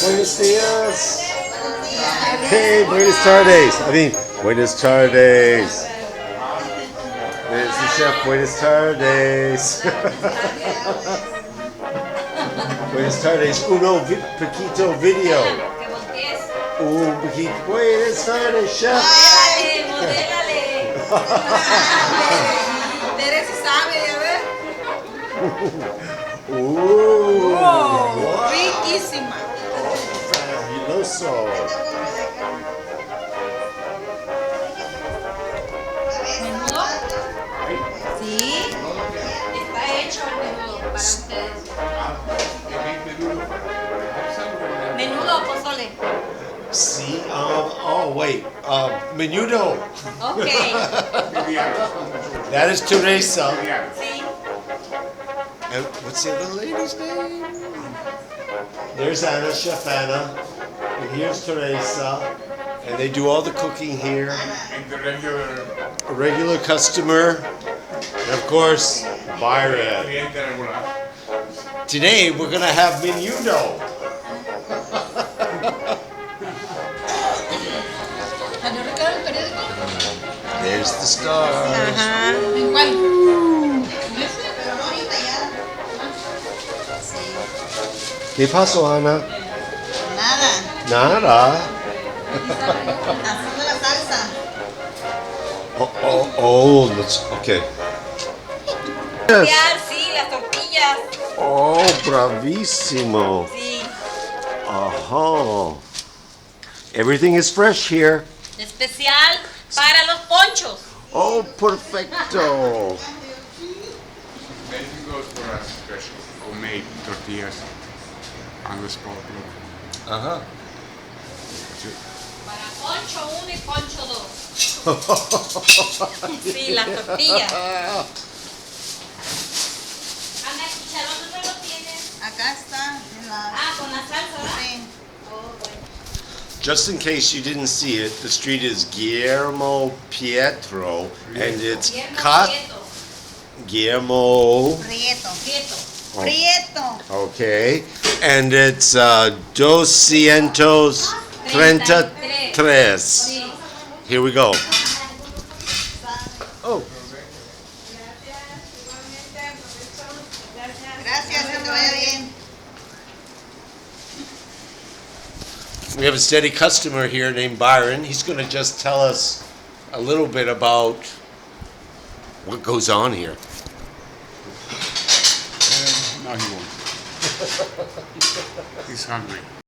Buenos dias. Hey, buenas tardes. Buenas tardes. There's the chef. Buenas tardes. Buenas tardes. Poquito video. Un poquito. Buenas tardes, chef. Teresa sabe, a ver. Riquísima. Fabuloso. ¿Menudo? Sí. Está hecho el menudo para ustedes. Menudo o pozole. See, wait, menudo. Okay. That is Teresa. Sí. And what's the other lady's name? There's Anna, Chef Anna, and here's Teresa, and they do all the cooking here. And the regular A regular customer, and of course, Byron. cliente regular. Today we're gonna have menudo. There's the stars. Ajá. ¿En cuál? ¿Qué pasó, Ana? Nada. Nada. Haciendo la salsa. Let's, okay. Sí, las tortillas. Oh, bravissimo. Sí. Everything is fresh here. Especial para los ponchos. Oh, perfecto. Anything goes for us special. Homemade tortillas on the spot. Uh-huh. Para poncho 1 y poncho 2. Sí, las tortillas. Ana, ¿el chicharrón dónde lo tienes? Acá está. En la... Con la salsa, ¿verdad? Sí. Oh, bueno. Just in case you didn't see it, the street is Guillermo Pietro, and it's Guillermo. Prieto. Quieto. Prieto. Okay, and it's 233. Sí. Here we go. Oh, Gracias, que te vaya bien. we have a steady customer here named Byron. He's going to just tell us a little bit about what goes on here. No, he won't. He's hungry.